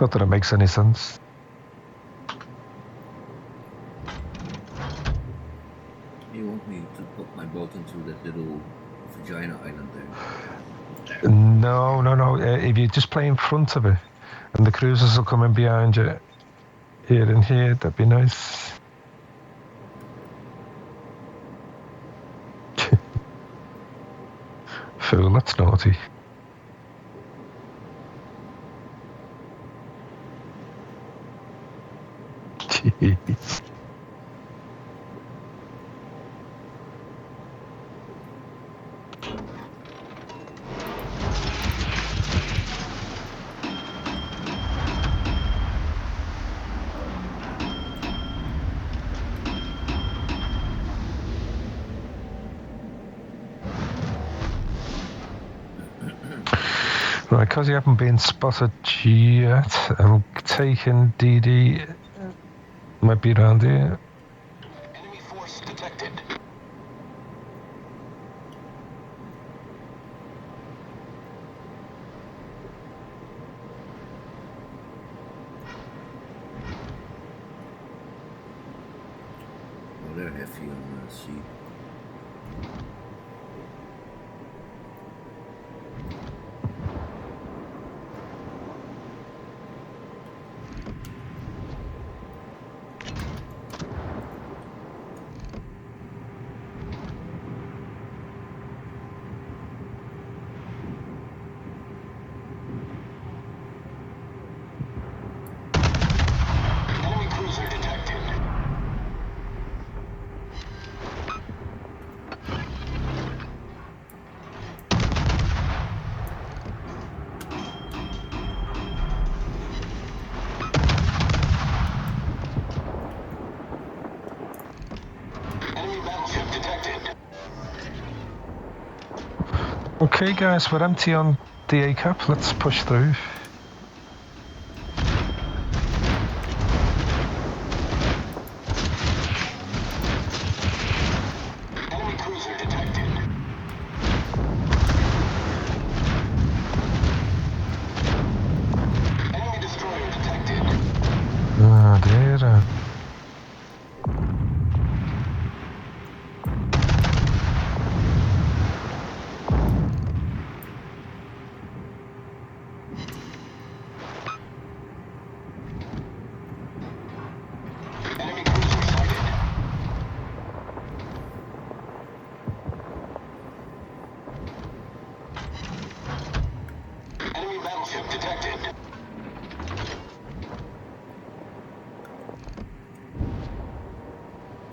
Not that it makes any sense. You want me to put my boat into that little vagina island there? No. If you just play in front of it, and the cruisers will come in behind you, here and here, that'd be nice. Fool, that's naughty. Right, because you haven't been spotted yet, I'm taking DD. Might be around here. Enemy force detected. Oh, they're heavy on the sea. Enemy cruiser detected. Enemy battleship detected. Okay, guys, we're empty on the A cap. Let's push through. Enemy cruiser detected. Enemy destroyer detected. Ah, there. Enemy cruiser sighted. Enemy battleship detected.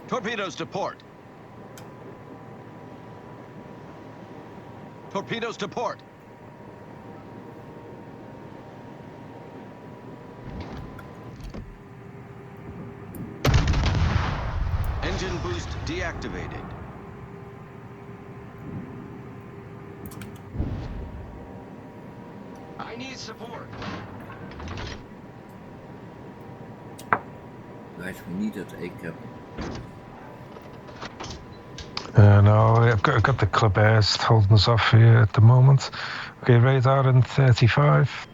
Torpedoes to port. Torpedoes to port. Engine boost deactivated. I need support. Guys, we need that A-cap. No, I've got the Klebers holding us off here at the moment. Okay, radar in 35.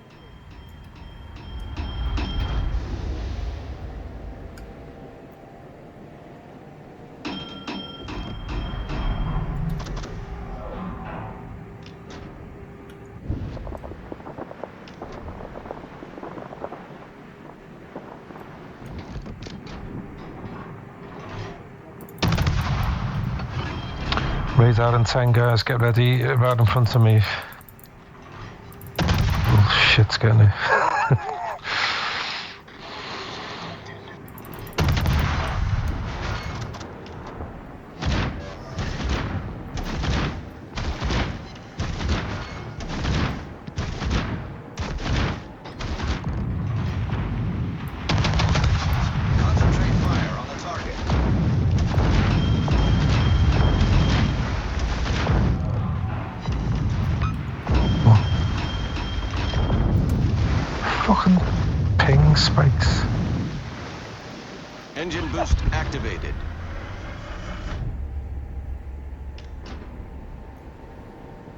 Radar and 10, guys, get ready, right in front of me. Oh, shit's getting it. Concentrate fire on the target. Fucking ping spikes. Engine boost activated.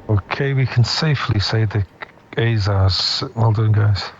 Okay, we can safely say the Azars. Well done, guys.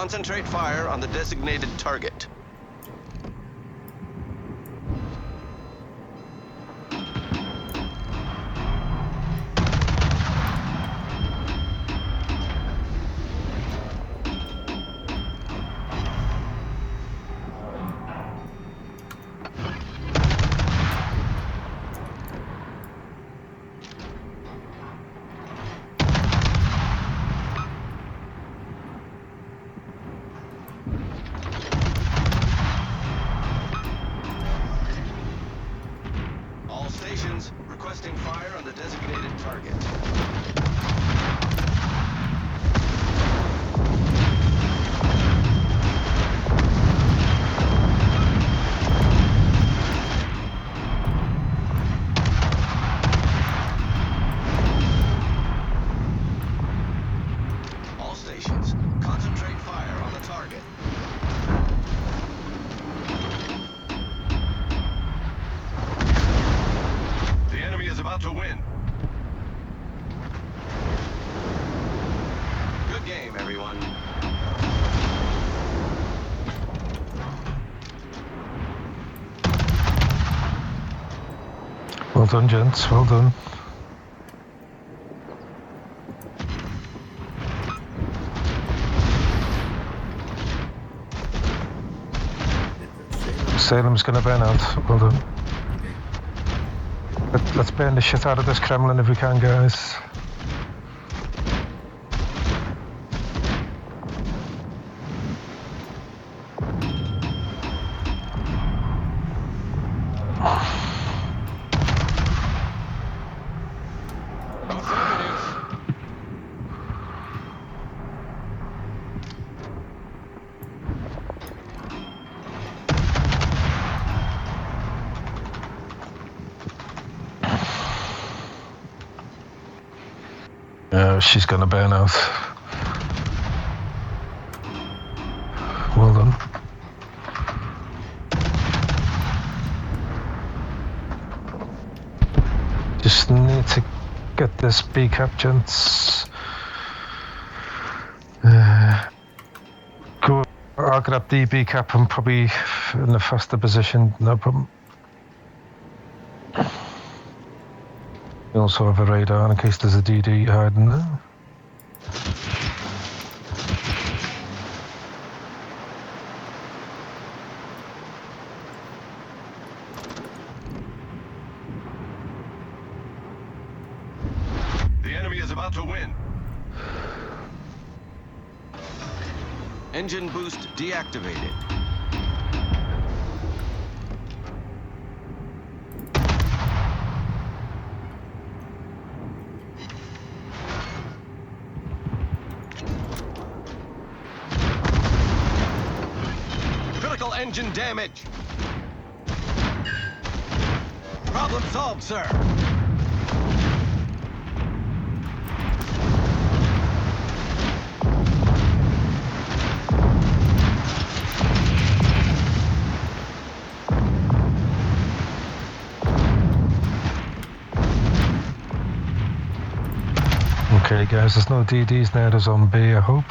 Concentrate fire on the designated target. All stations requesting fire on the designated target. All stations, concentrate fire on the target. The enemy is about to win. Good game, everyone. Well done, gents. Well done. Salem's gonna burn out. Well done. Let's burn the shit out of this Kremlin if we can, guys. She's gonna burn out. Well done. Just need to get this B cap, gents. Go. I'll grab the B cap. I'm probably in a faster position. No problem. We also have a radar in case there's a DD hiding there. The enemy is about to win. Engine boost deactivated. Critical engine damage. Problem solved, sir. Okay, guys, there's no DDs now. There's on B, I hope.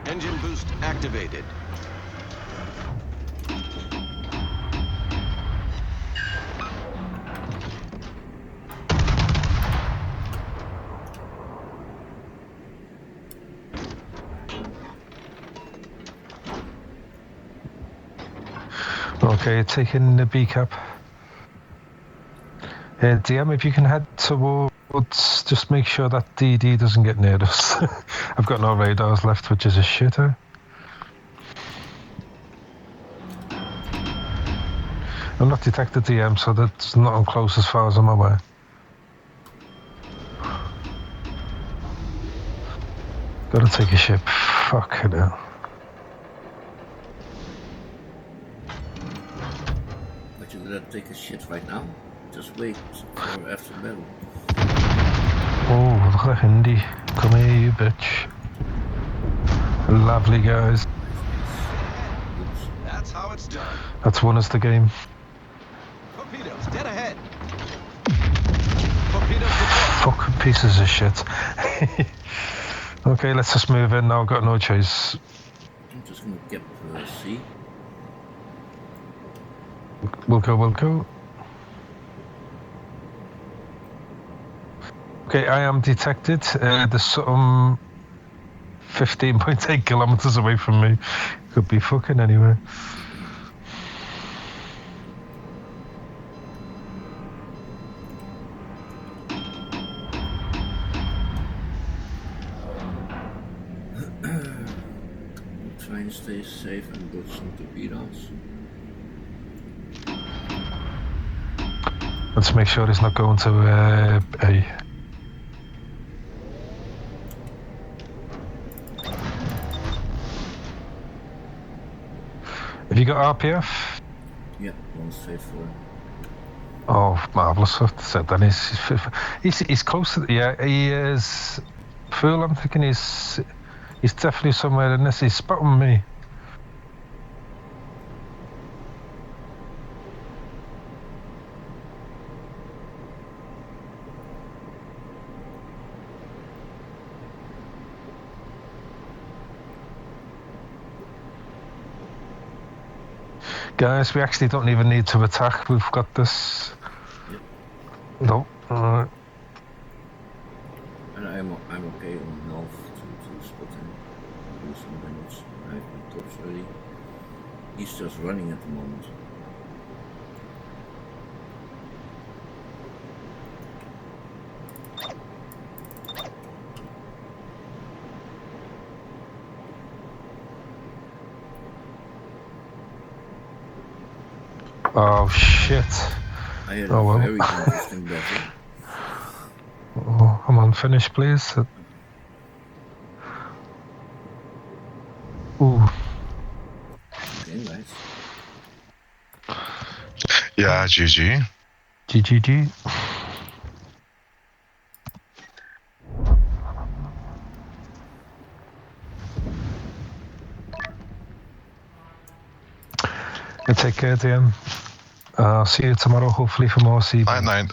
Engine boost activated. Okay, taking the B cap. DM, if you can head towards, just make sure that DD doesn't get near us. I've got no radars left, which is a shitter. I'm not detected DM, so that's not on close as far as I'm aware. Gotta take a ship. Fuck it now. But you gotta take a shit right now? Just wait for after battle. Oh, look at Hindi. Come here, you bitch. Lovely guys. Nice. Oops. That's how it's done. That's won us the game. Torpedoes, dead ahead. Torpedoes deployed. Fucking pieces of shit. Okay, let's just move in now. Got no choice. I'm just gonna cap C. We'll go. Okay, I am detected. There's something 15.8 kilometers away from me. Could be fucking anywhere. I'm trying to stay safe and dodge some torpedoes. Let's make sure it's not going to A. Have you got RPF? Yeah, 154. Oh, marvellous. So then he's close to he is full. I'm thinking he's definitely somewhere in this. He's spotting me. Guys, we actually don't even need to attack. We've got this. Yep. No. And I'm okay on north to spot him. Do some damage. I have my tops ready. He's just running at the moment. Oh shit. I had a very interesting battle. Oh, come on, finish please. Ooh. Okay, guys. Yeah, GG. GGG. Take care, DM. I'll see you tomorrow, hopefully, for more CB. Night.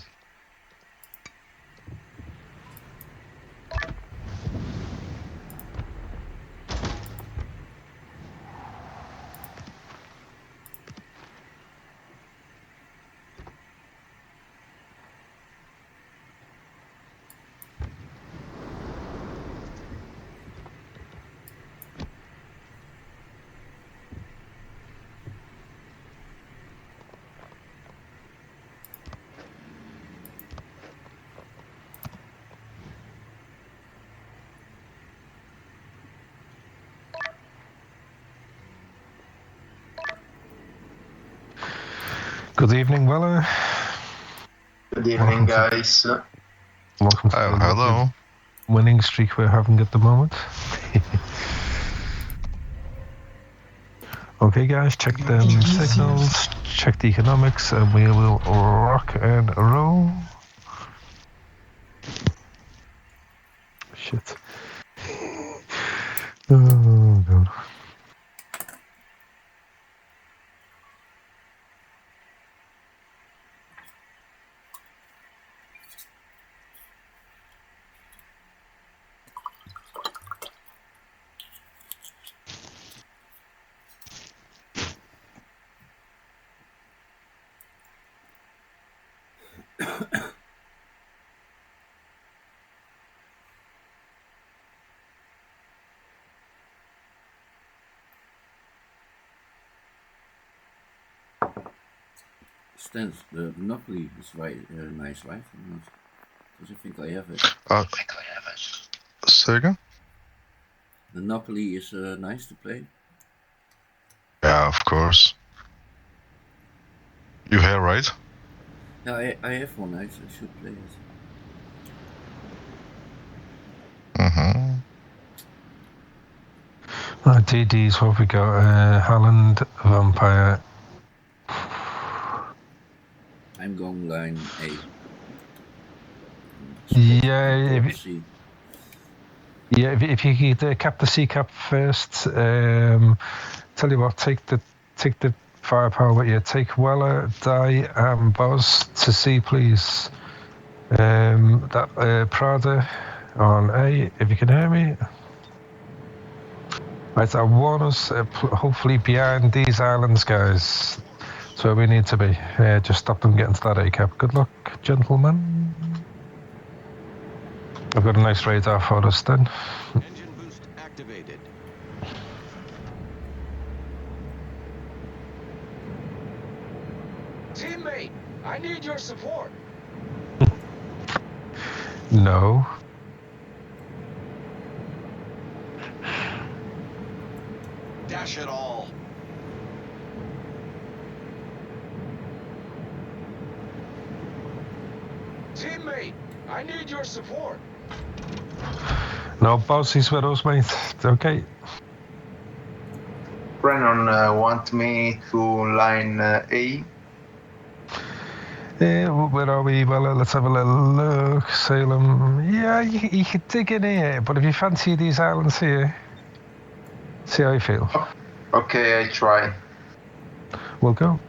Good evening, Weller. Good evening, guys. Welcome to the hello. winning streak we're having at the moment. Okay, guys, check them signals, check the economics, and we will rock and roll. Shit. Oh, God. Stans, the Monopoly is nice, right? Because I think I have it. Say again? The Monopoly is nice to play. Yeah, of course. You hear, right? Yeah, I have one. I should play it. Mm-hmm. DD's what we got. Holland, Vampire. I'm going line A. Yeah, Top C. Yeah, if you could cap the C cap first, tell you what, take the firepower with you. Take Weller, Di, and Boz to C, please. That Prada on A, if you can hear me. Right, I want us hopefully behind these islands, guys. That's where we need to be. Just stop them getting to that A cap. Good luck, gentlemen. I've got a nice radar for us then. Engine boost activated. Teammate, I need your support. No. Dash it all. Teammate, I need your support. No, Boz, he's with us, mate. Okay. Brennan want me to line A. Where are we? Well, let's have a little look. Salem. Yeah, you could dig in here, but if you fancy these islands here, see how you feel. Okay, I try. We'll go.